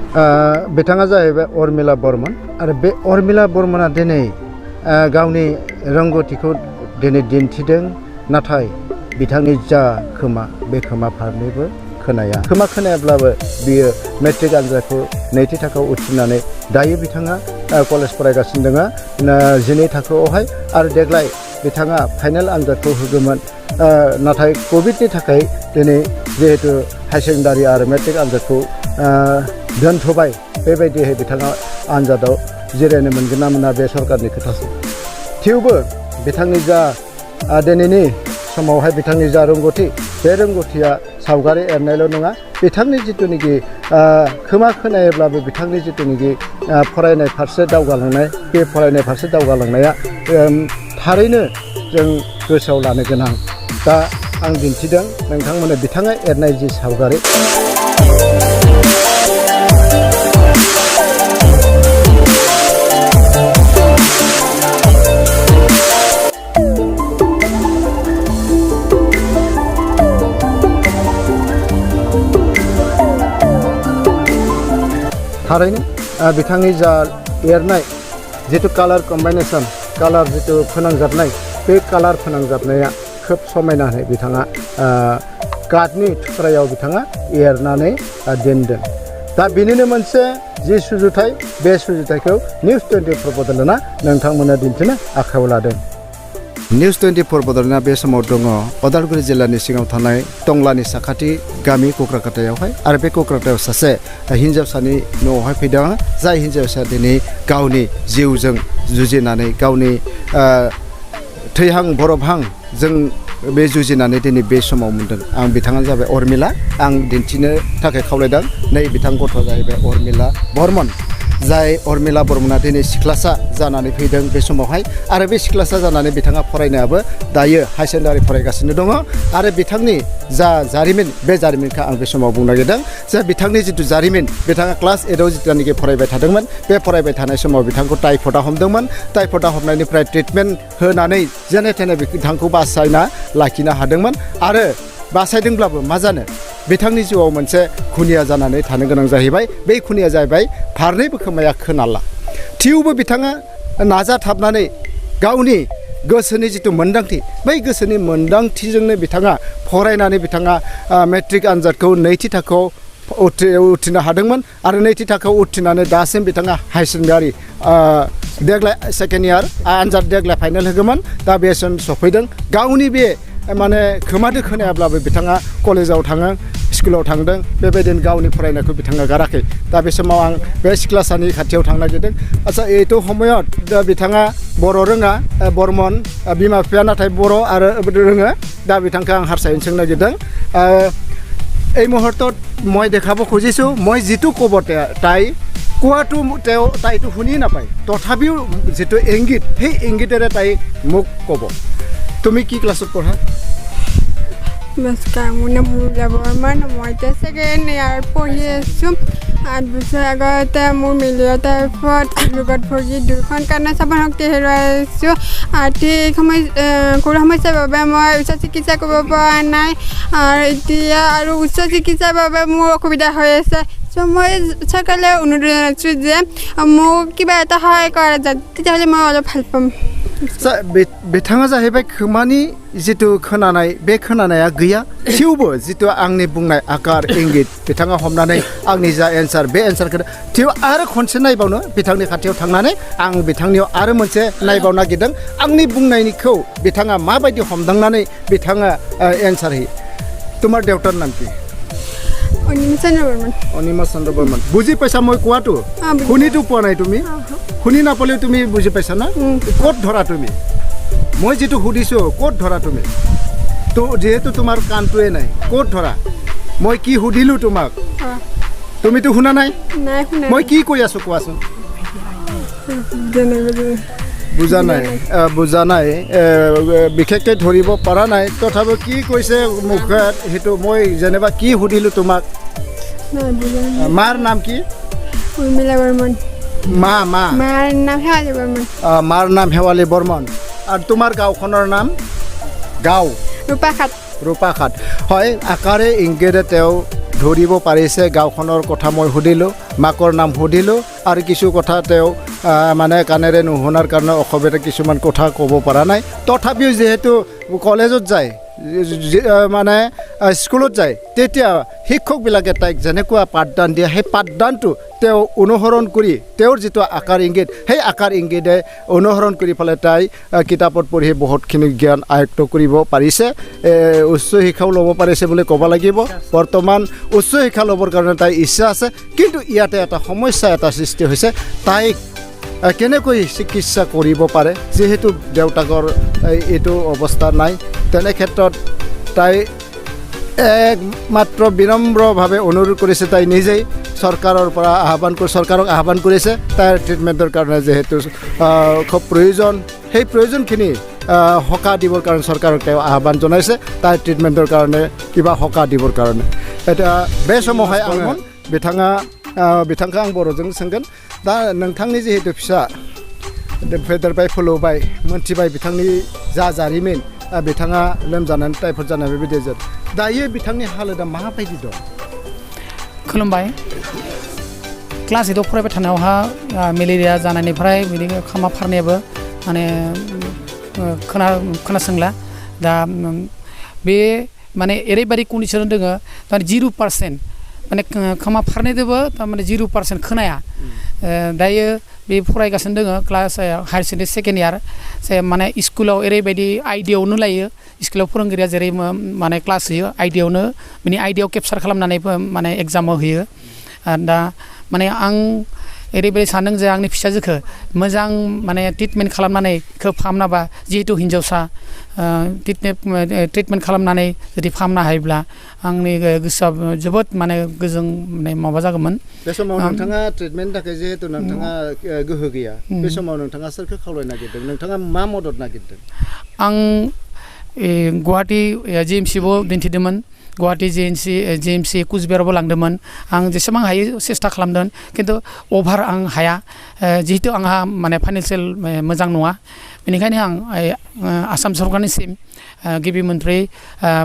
बिथाङा जाहैबाय उर्मिला बर्मन आरो बे उर्मिला बर्मना दिनै गावनि रोंगौथिखौ दिनै दिन्थिदों नाथाय बिथांनि जा खोमा बे खोमा फारनैबो खोनाया खोमा खोनायाब्लाबो बियो मेट्रिक आनजादखौ नैथि थाखोआव उथ्रिनानै दायो बिथाङा कलेज फरायगासिनो दङ 12 थाखोआवहाय आरो देग्लाय बिथाङा फाइनाल आनजादखौ होगौमोन नाथाय कभिडनि थाखाय दिनै जिहेतु हाई सेकेन्डारि आरो मेट्रिक आनजादखौ दोनथ'बाय बेबायदियै बिथाङा आनजादाव जिरायनो मोनगोन ना मोना बे सरकारनि खोथासो थेवबो बिथांनि जा दिनैनि समावहाय बिथांनि जा रोंगौथि बे रोंगौथिया सावगारि एरनायल' नङा बिथांनि जिथुनिखि खोमा खोनायोब्लाबो बिथांनि जिथुनिखि फरायनाय फारसे दावगालांनाय बे फरायनाय फारसे दावगालांनाया थारैनो जों गोसोआव लानो गोनां दा आं दिन्थिदों नोंथांमोननो बिथाङा एरनाय जि सावगारि थारैनो बिथांनि जा एरनाय जितु कालार कम्बाइनेशन कालार जितु फोनांजाबनाय बे कालार फोनांजाबनाया खोब समायनायै बिथाङा काटनि थुख्रायाव बिथाङा एरनानै दोनदों दा बेनिनो मोनसे जि सुजुथाय बे सुजुथायखौ निउस 24 बड'लेण्डआ नोंथांमोननो दिन्थिनो आखायाव लादों निउस 24 बड'लेण्डआ बे समाव दङ उदालगुरि जिल्लानि सिङाव थानाय टंलानि साखाथि गामि कक्राकाटायावहाय आरो बे कक्राकाटायाव सासे हिन्जावसानि न'आवहाय फैदों जाय हिन्जावसा दिनै गावनि जिउजों जुजिनानै गावनि थैहां बरफहां जों बे जुजिनानै दिनै बे समाव मोन्दों आं बिथाङानो जाबाय उर्मिला आं दिन्थिनो थाखाय खावलायदों नै बिथां गथ' जाहैबाय उर्मिला बर्मन जाय उर्मिला बर्मना दिनै सिख्लासा जानानै फैदों बे समावहाय आरो बे सिख्लासा जानानै बिथाङा फरायनायाबो दायो हाई सेकेन्डारि फरायगासिनो दङ आरो बिथांनि जा जारिमिन बे जारिमिनखौ आं बे समाव बुंनो नागिरदों जे बिथांनि जिथु जारिमिन बिथाङा क्लास 8 आव जिथुनाखि फरायबाय थादोंमोन बे फरायबाय थानाय समाव बिथांखौ टाइफयडआ हमदोंमोन टाइफयडआ हमनायनिफ्राय ट्रिटमेन्ट होनानै जेने थेने बिथांखौ बासायना लाखिनो हादोंमोन आरो बासायदोंब्लाबो मा जानो बिथांनि जिउआव मोनसे खुनिया जानानै थानो गोनां जाहैबाय बे खुनिया जाहैबाय फारनैबो खोमाया खोनाला थेवबो बिथाङा नाजाथाबनानै गावनि गोसोनि जिथु मोन्दांथि बै गोसोनि मोन्दांथिजोंनो बिथाङा फरायनानै बिथाङा मेट्रिक आनजादखौ नैथि थाखोआव उथ्रिनो हादोंमोन आरो नैथि थाखोआव उथ्रिनानै दासिम बिथाङा हाई सेकेन्डारि देग्लाय सेकेन्ड इयार आनजाद देग्लाय फाइनाल होगौमोन दा बे सम सफैदों गावनि बे माने खोमादो खोनायाब्लाबो बिथाङा कलेजाव थाङो स्कुलाव थांदों बेबायदिनो गावनि फरायनायखौ बिथाङा गाराखै दा बे समाव आं बे सिख्लासानि खाथियाव थांनो नागिरदों आच्चा एथ' সময়त दा बिथाङा बर' रोङा बर्मन बिमा बिफाया नाथाय बर' आरो रोङो दा बिथांखौ आं हारसायैनो सोंनो नागिरदों এই মুহূৰ্তত মই দেখাব খুজিছোঁ মই যিটো ক'ব তাই কোৱাটো তাইটো শুনি নাপায় তথাপিও যিটো ইংগিত সেই ইংগিতেৰে তাই মোক ক'ব তুমি কি ক্লাছত পঢ়া নমস্কাৰ মোৰ নাম উৰ্মিলা বৰ্মন মই এতিয়া ছেকেণ্ড ইয়াৰ পঢ়ি আছোঁ 8 বছৰ আগতে মোৰ মেলেৰিয়া টাইফত ৰোগত ভুগি 2খন কাণৰ চাপৰ শক্তি হেৰুৱাইছোঁ আৰ্থিক কোনো সমস্যাৰ বাবে মই উচ্চ চিকিৎসা কৰিব পৰা নাই আৰু এতিয়া আৰু উচ্চ চিকিৎসাৰ বাবে মোৰ অসুবিধা হৈ আছে চ' মই চৰকাৰলৈ অনুৰোধ জনাইছোঁ যে মোক কিবা এটা সহায় কৰা যায় তেতিয়াহ'লে মই অলপ ভাল পাম बिथाङा जाहैबाय खोमानि जितु खोनानाय बे खोनानाया गैया थेवबो जितु आंनि बुंनाय आकार इंगित बिथाङा हमनानै आंनि जा एन्सार बे एन्सारखौ थेव आरो खनसे नायबावनो बिथांनि खाथियाव थांनानै आं बिथांनियाव आरो मोनसे नायबावनो नागिरदों आंनि बुंनायनिखौ बिथाङा माबायदि हमदांनानै बिथाङा एन्सार होयो তোমাৰ দেউতাৰ নাম কি অনিমা চন্দ্ৰ বৰ্মন বুজি পাইছা মই কোৱাটো শুনিতো পোৱা নাই তুমি শুনি নাপালেও তুমি বুজি পাইছা না ক'ত ধৰা তুমি মই যেটো সুধিছোঁ ক'ত ধৰা তুমি তো যেহেতু তোমাৰ কাণটোৱে নাই ক'ত ধৰা মই কি সুধিলোঁ তোমাক তুমিতো শুনা নাই মই কি কৈ আছোঁ কোৱাচোন বুজা নাই বিশেষকৈ ধৰিব পৰা নাই তথাপিও কি কৈছে মুখত সেইটো মই যেনিবা কি সুধিলোঁ তোমাক মাৰ নাম কি উৰ্মিলা বৰ্মন মাৰ নাম শেৱালী বৰ্মন মাৰ নাম শেৱালী বৰ্মন আৰু তোমাৰ গাঁওখনৰ নাম গাঁও ৰূপাঘাট হয় আকাৰে ইংগিতে তেওঁ ধৰিব পাৰিছে গাঁওখনৰ কথা মই সুধিলোঁ মাকৰ নাম সুধিলোঁ আৰু কিছু কথা তেওঁ মানে কাণেৰে নুশুনাৰ কাৰণে অসমীয়াতে কিছুমান কথা ক'ব পৰা নাই তথাপিও যিহেতু কলেজত যায় মানে স্কুলত যায় তেতিয়া শিক্ষকবিলাকে তাইক যেনেকুৱা পাঠদান দিয়ে সেই পাঠদানটো তেওঁ অনুসৰণ কৰি তেওঁৰ যিটো আকাৰ ইংগিত সেই আকাৰ ইংগিতে অনুসৰণ কৰি পেলাই তাই কিতাপত পঢ়ি বহুতখিনি জ্ঞান আয়ত্ত কৰিব পাৰিছে উচ্চ শিক্ষাও ল'ব পাৰিছে বুলি ক'ব লাগিব বৰ্তমান উচ্চ শিক্ষা ল'বৰ কাৰণে তাইৰ ইচ্ছা আছে কিন্তু ইয়াতে এটা সমস্যা এটা সৃষ্টি হৈছে তাইক কেনেকৈ চিকিৎসা কৰিব পাৰে যিহেতু দেউতাকৰ এইটো অৱস্থা নাই তেনে ক্ষেত্ৰত তাই একমাত্ৰ বিনম্ৰভাৱে অনুৰোধ কৰিছে তাই নিজেই চৰকাৰৰ পৰা চৰকাৰক আহ্বান কৰিছে তাইৰ ট্ৰিটমেণ্টৰ কাৰণে যিহেতু খুব প্ৰয়োজন সেই প্ৰয়োজনখিনি সকাহ দিবৰ কাৰণে চৰকাৰক তেওঁ আহ্বান জনাইছে তাইৰ ট্ৰিটমেণ্টৰ কাৰণে কিবা সকাহ দিবৰ কাৰণে এতিয়া बे समावहाय आं बिथांखौ आं बर'जों सोंगोन दा नोंथांनि जिहेतु फिसा फेदेरबाय फोलावबाय मोनथिबाय बिथांनि जा जारिमिन बिथाङा लोमजानानै टाइफड जानानै बेबायदि जादों दायो बिथांनि हालोदा माबायदि दं खुलुमबाय क्लास 8 फरायबाय थानायावहा मेलेरिया जानायनिफ्राय बिदि खामा फारनायाबो माने खोनासंला दा बे माने ओरैबायदि कन्डिसन दङ माने 0% माने खामा फारनायदोबो माने 0% खोनाया दायो बे फरायगासिनो दङ class higher secondary second year माने स्कुलाव ओरैबायदि आइडियावनो लायो स्कुलाव फोरोंगिरिया जेरै माने क्लास होयो आइडियावनो बिनि आइडियाव केपचार खालामनानै माने एग्जामाव होयो दा माने आं ओरैबायदि सानदों जे आंनि फिसाजोखौ मोजां माने ट्रिटमेन्ट खालामनानै फाहामनाबा जिहेतु हिन्जावसा ट्रिटमेन्ट खालामनानै जुदि फाहामनो हायोब्ला आंनि गोसोआ जोबोद माने गोजों माने माबा जागौमोन बे समाव नोंथाङा ट्रिटमेन्टनि थाखाय जिहेतु नोंथाङा गोहो गैया बे समाव नोंथाङा सोरखौ खावलायनो नागिरदों नोंथाङा मा मदद नागिरदों आं गुवाहाटी जिएमसिआव दिन्थिदोंमोन गुवाहाटी जिएमसि कुचबिहारावबो लांदोंमोन आं जेसेबां हायो सेस्था खालामदों खिन्थु अभार आं हाया जिहेतु आंहा माने फाइनान्सियेल मोजां नङा बेनिखायनो आं आसाम सरकारनिसिम गिबि मन्त्रि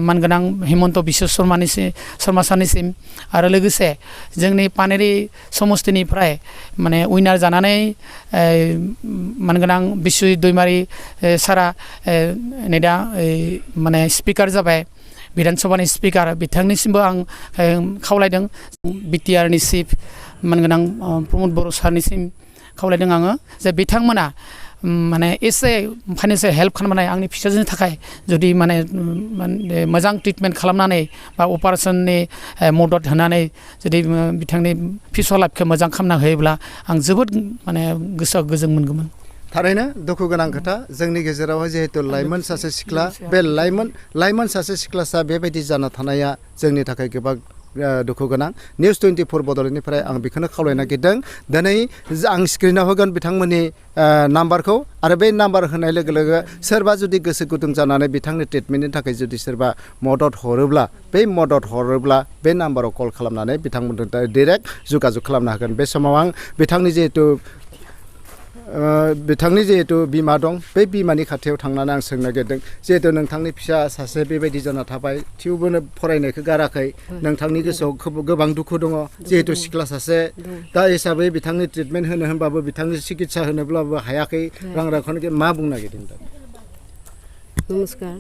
मानगोनां हिमन्त बिश्व शर्मा सारनिसिम आरो लोगोसे जोंनि पानेरि समस्तिनिफ्राय माने उइनार जानानै मानगोनां बिश्वजित दैमारि सारा नै दा माने स्पिकार जाबाय विधानसभानि स्पिकार बिथांनिसिमबो आं खावलायदों बिटिआरनि चिफ मानगोनां प्रमद बर' सारनिसिम खावलायदों आङो जे बिथांमोना माने एसे फाइनान्सियेल हेल्प खालामनाय आंनि फिसाजोनि थाखाय जुदि माने मोजां ट्रिटमेन्ट खालामनानै बा अपारेशननि मदद होनानै जुदि बिथांनि फिसा लाइफखौ मोजां खालामना होयोब्ला आं जोबोद माने गोसोआ गोजोन मोनगौमोन थारैनो दुखु गोनां खोथा जोंनि गेजेरावहाय जिहेतु लाइमोन सासे सिख्ला बे लाइमोन सासे सिख्लासा बेबायदि जाना थानाया जोंनि थाखाय गोबां दुखु गोनां निउस 24 बड'लेण्डनिफ्राय आं बेखौनो खावलायनो नागिरदों दिनै आं स्क्रिनाव होगोन बिथांमोननि नाम्बारखौ आरो बे नाम्बार होनाय लोगो लोगो सोरबा जुदि गोसो गुदुं जानानै बिथांनि ट्रिटमेन्टनि थाखाय जुदि सोरबा मदद हरोब्ला बे नाम्बाराव कल खालामनानै बिथांमोनजों डाइरेक्ट जगाजग खालामनो हागोन बे समाव आं बिथांनि जिहेतु बिमा दं बे बिमानि खाथियाव थांनानै आं सोंनो नागिरदों जिहेतु नोंथांनि फिसा सासे बेबायदि जाना थाबाय थेवबो फरायनायखौ गाराखै नोंथांनि गोसोआव गोबां दुखु दङ जिहेतु सिख्ला सासे दा हिसाबै बिथांनि ट्रिटमेन्ट होनो होनबाबो बिथांनि सिकित्सा होनोब्लाबो हायाखै रां रांखौनो मा बुंनो नागिरदों दा नमस्कार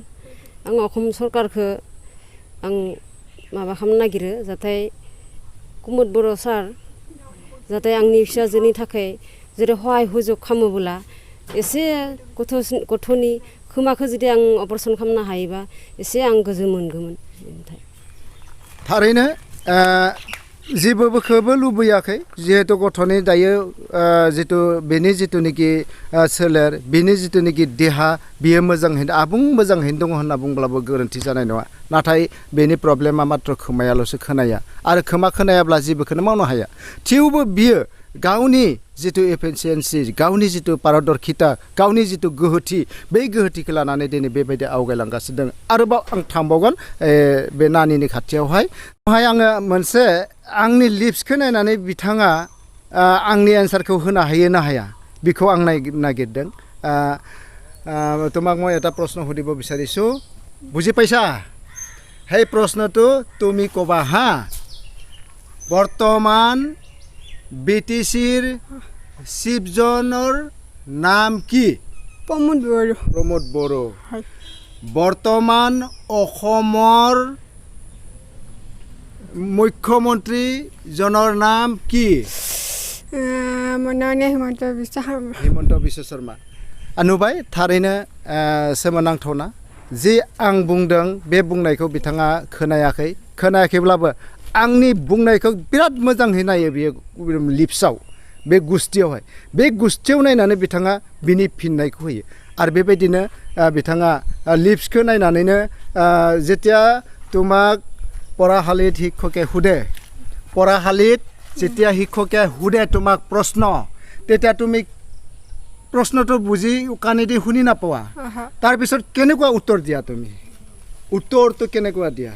आं असम सरकारखौ आं माबा खालामनो नागिरो जाहाथे कुमुद बर' सार जाहाथे आंनि फिसाजोनि थाखाय जेरै सहाय हुजुग खालामोब्ला एसे गथ'नि खोमाखौ जुदि आं अपारेशन खालामनो हायोबा एसे आं गोजोन मोनगौमोन थारैनो जेबोखौबो लुबैयाखै जिहेतु गथ'नि दायो जितु बेनि जितुनिखि सोलेर बेनि जितुनिखि देहा बियो मोजाङैनो आबुं मोजाङैनो दङ होनना बुंब्लाबो गोरोन्थि जानाय नङा नाथाय बेनि प्रब्लेमा मात्र खोमायाल'सो खोनाया आरो खोमा खोनायाब्ला जेबोखौनो मावनो हाया थेवबो बियो गावनि जितु एफिसियेन्सि गावनि जितु पारदर्शिता गावनि जितु गोहोथि बै गोहोथिखौ लानानै दिनै बेबायदि आवगायलांगासिनो दं आरोबाव आं थांबावगोन बे नानिनि खाथियावहाय आङो मोनसे आंनि लिप्सखौ नायनानै बिथाङा आंनि एन्सारखौ होनो हायो ना हाया बेखौ आं नागिरदों তোমাক মই এটা প্ৰশ্ন সুধিব বিচাৰিছোঁ বুজি পাইছা সেই প্ৰশ্নটো তুমি ক'বা হা বর্তমান বিটিসির চিফজনৰ নাম কি? প্ৰমোদ বড়ো প্ৰমোদ বড়ো। হয়। বৰ্তমান অসমৰ মুখ্যমন্ত্ৰীজনৰ নাম কি? মননে হিমন্ত বিশ্ব শৰ্মা। হিমন্ত বিশ্ব শर्मा। नुबाय थारैनो सोमोनांथावना जे आं बुंदों बे बुंनायखौ बिथाङा खोनायाखैब्लाबो आंनि बुंनायखौ बिराद मोजाङै नायो बियो लिप्सआव बे गुस्थियावहाय बे गुस्थियाव नायनानै बिथाङा बिनि फिननायखौ होयो आरो बेबायदिनो बिथाङा लिप्सखौ नायनानैनो যেতিয়া তোমাক পঢ়াশালীত শিক্ষকে সোধে পঢ়াশালীত যেতিয়া শিক্ষকে সোধে তোমাক প্ৰশ্ন তেতিয়া তুমি প্ৰশ্নটো বুজি কাণেদি শুনি নাপোৱা তাৰপিছত কেনেকুৱা উত্তৰ দিয়া তুমি উত্তৰটো কেনেকুৱা দিয়া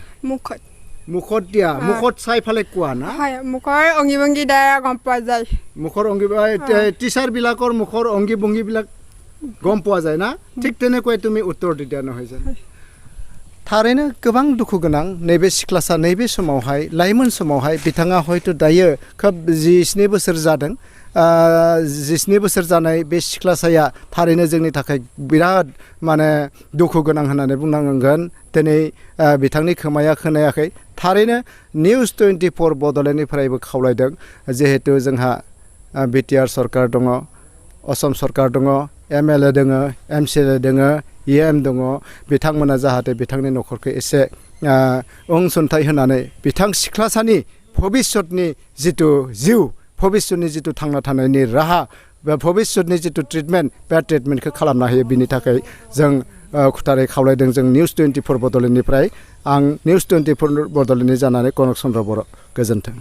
মুখত দিয়া মুখত চাই ফালে কোৱা না হয় মুখৰ অঙ্গি ভঙ্গি দ্বাৰা গম পোৱা যায় মুখৰ অঙ্গি টিচাৰ বিলাকৰ মুখৰ অঙ্গি ভঙ্গি বিলাক গম পোৱা যায় না ঠিক তেনেকৈ তুমি উত্তৰ দিয়া নহয় জানো थारैनो गोबां दुखु गोनां नैबे सिख्लासा नैबे समावहाय लाइमोन समावहाय बिथाङा हयथ' दायो खोब 17 बोसोर जादों 17 बोसोर जानाय बे सिख्लासाया थारैनो जोंनि थाखाय बिराद माने दुखु गोनां होननानै बुंनांगोन दिनै बिथांनि खोमाया खोनायाखै थारैनो निउज 24 बड'लेण्डनिफ्रायबो खावलायदों जिहेतु जोंहा बिटिआर सरकार दङ असम सरकार दङ एमएलए दङ एमसिएलए दङ EM दङ बिथांमोना जाहाथे बिथांनि नखरखौ एसे अनसुंथाइ होनानै बिथां सिख्लासानि भबिष्यतनि जितु जिउ भबिष्यतनि जितु थांना थानायनि राहा बा भबिष्यतनि जितु ट्रिटमेन्ट बे ट्रिटमेन्टखौ खालामना होयो बिनि थाखाय जों खुथारै खावलायदों जों निउज 24 बड'लेण्डनिफ्राय आं निउज 24 बड'लेण्डनि जानानै कनक चन्द्र बर' गोजोन्थों